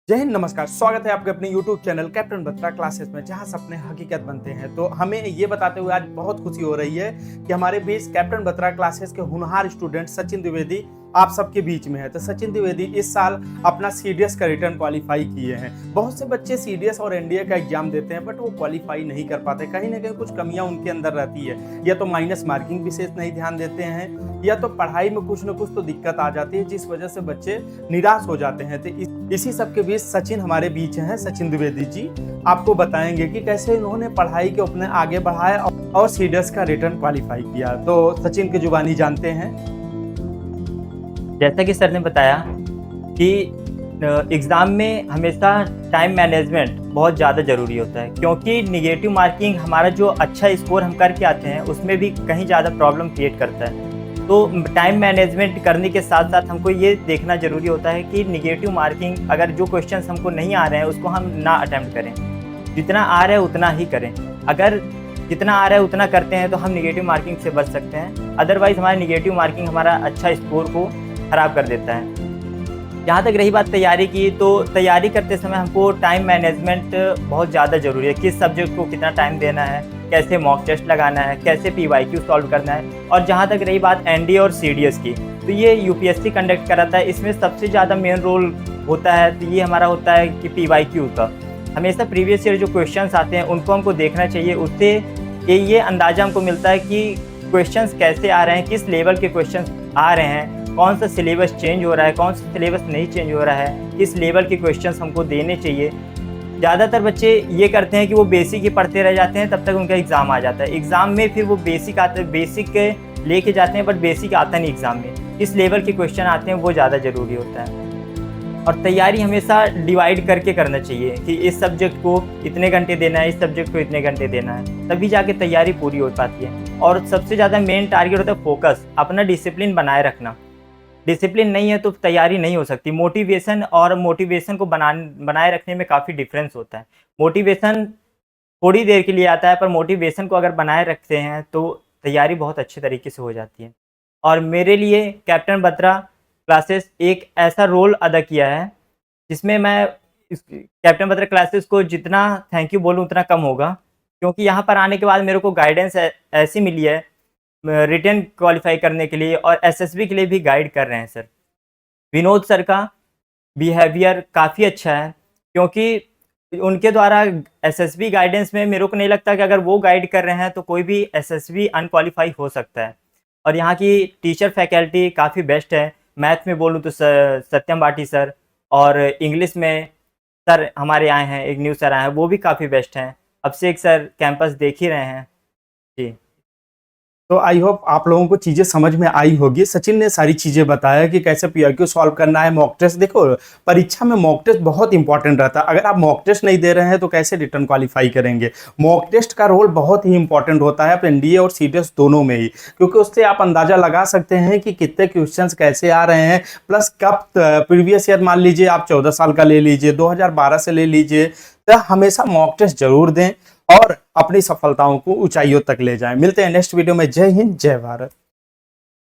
जय हिंद, नमस्कार। स्वागत है आपके अपने YouTube channel captain Batra classes में, जहां सपने हकीकत बनते हैं। तो हमें ये बताते हुए आज बहुत खुशी हो रही है कि हमारे बीच कैप्टन बत्रा क्लासेस के होनहार स्टूडेंट सचिन द्विवेदी आप सबके बीच में है। तो सचिन द्विवेदी इस साल अपना सीडीएस का रिटर्न क्वालिफाई किए हैं। बहुत से बच्चे सीडीएस और एनडीए का एग्जाम देते हैं बट वो क्वालिफाई नहीं कर पाते। कहीं ना कहीं कुछ कमियां उनके अंदर रहती है, या तो माइनस मार्किंग विशेष नहीं ध्यान देते हैं, या तो पढ़ाई में कुछ न कुछ तो दिक्कत आ जाती है, जिस वजह से बच्चे निराश हो जाते हैं। तो इसी सब के बीच सचिन हमारे बीच हैं। सचिन द्विवेदी जी आपको बताएंगे कि कैसे इन्होंने पढ़ाई के अपने आगे बढ़ाया और सीडीएस का रिटर्न क्वालिफाई किया। तो सचिन की जुबानी जानते हैं। जैसा कि सर ने बताया कि एग्ज़ाम में हमेशा टाइम मैनेजमेंट बहुत ज़्यादा ज़रूरी होता है, क्योंकि निगेटिव मार्किंग हमारा जो अच्छा स्कोर हम करके आते हैं उसमें भी कहीं ज़्यादा प्रॉब्लम क्रिएट करता है। तो टाइम मैनेजमेंट करने के साथ साथ हमको ये देखना ज़रूरी होता है कि निगेटिव मार्किंग अगर जो क्वेश्चंस हमको नहीं आ रहे हैं उसको हम ना अटेम्प्ट करें, जितना आ रहा है उतना ही करें। अगर जितना आ रहा है उतना करते हैं तो हम निगेटिव मार्किंग से बच सकते हैं, अदरवाइज़ हमारा निगेटिव मार्किंग हमारा अच्छा स्कोर को ख़राब कर देता है। जहाँ तक रही बात तैयारी की, तो तैयारी करते समय हमको टाइम मैनेजमेंट बहुत ज़्यादा ज़रूरी है। किस सब्जेक्ट को कितना टाइम देना है, कैसे मॉक टेस्ट लगाना है, कैसे पीवाईक्यू सॉल्व करना है। और जहाँ तक रही बात एनडीए और सीडीएस की, तो ये यूपीएससी कंडक्ट कराता है। इसमें सबसे ज़्यादा मेन रोल होता है तो ये हमारा होता है कि पीवाईक्यू का। हमेशा प्रीवियस ईयर जो क्वेश्चंस आते हैं उनको हमको देखना चाहिए। उससे ये अंदाज़ा हमको मिलता है कि क्वेश्चंस कैसे आ रहे हैं, किस लेवल के क्वेश्चंस आ रहे हैं, कौन सा सिलेबस चेंज हो रहा है, कौन सा सिलेबस नहीं चेंज हो रहा है, किस लेवल के क्वेश्चंस हमको देने चाहिए। ज़्यादातर बच्चे ये करते हैं कि वो बेसिक ही पढ़ते रह जाते हैं, तब तक उनका एग्ज़ाम आ जाता है। एग्ज़ाम में फिर वो बेसिक लेके जाते हैं बट बेसिक आता नहीं एग्ज़ाम में। इस लेवल के क्वेश्चन आते हैं वो ज़्यादा ज़रूरी होता है। और तैयारी हमेशा डिवाइड करके करना चाहिए कि इस सब्जेक्ट को इतने घंटे देना है, इस सब्जेक्ट को इतने घंटे देना है, तभी जाके तैयारी पूरी हो पाती है। और सबसे ज़्यादा मेन टारगेट होता है फोकस, अपना डिसिप्लिन बनाए रखना। डिसिप्लिन नहीं है तो तैयारी नहीं हो सकती। मोटिवेशन को बनाए रखने में काफ़ी डिफरेंस होता है। मोटिवेशन थोड़ी देर के लिए आता है, पर मोटिवेशन को अगर बनाए रखते हैं तो तैयारी बहुत अच्छे तरीके से हो जाती है। और मेरे लिए कैप्टन बत्रा क्लासेस एक ऐसा रोल अदा किया है जिसमें मैं इस कैप्टन बत्रा क्लासेस को जितना थैंक यू बोलूँ उतना कम होगा, क्योंकि यहाँ पर आने के बाद मेरे को गाइडेंस ऐसी मिली है रिटन क्वालिफाई करने के लिए, और एसएसबी के लिए भी गाइड कर रहे हैं सर। विनोद सर का बिहेवियर काफ़ी अच्छा है, क्योंकि उनके द्वारा एसएसबी गाइडेंस में मेरे को नहीं लगता कि अगर वो गाइड कर रहे हैं तो कोई भी एसएसबी अनक्वालिफाई हो सकता है। और यहाँ की टीचर फैकल्टी काफ़ी बेस्ट है। मैथ में बोलूँ तो सत्यम बाटी सर, और इंग्लिश में सर हमारे आए हैं, एक न्यू सर आए हैं, वो भी काफ़ी बेस्ट हैं। अभिषेक सर कैंपस देख ही रहे हैं जी। तो आई होप आप लोगों को चीजें समझ में आई होगी। सचिन ने सारी चीजें बताया कि कैसे पीआईक्यू सॉल्व करना है, मॉक टेस्ट। देखो, परीक्षा में मॉक टेस्ट बहुत इंपॉर्टेंट रहता है। अगर आप मॉक टेस्ट नहीं दे रहे हैं तो कैसे रिटर्न क्वालिफाई करेंगे। मॉक टेस्ट का रोल बहुत ही इंपॉर्टेंट होता है एनडीए और सीडीएस दोनों में ही, क्योंकि उससे आप अंदाजा लगा सकते हैं कि कितने क्वेश्चंस कैसे आ रहे हैं, प्लस कब प्रीवियस ईयर मान लीजिए आप 14 साल का ले लीजिए, 2012 से ले लीजिए। तो हमेशा मॉक टेस्ट जरूर दें और अपनी सफलताओं को ऊंचाइयों तक ले जाएं। मिलते हैं नेक्स्ट वीडियो में। जय हिंद, जय भारत।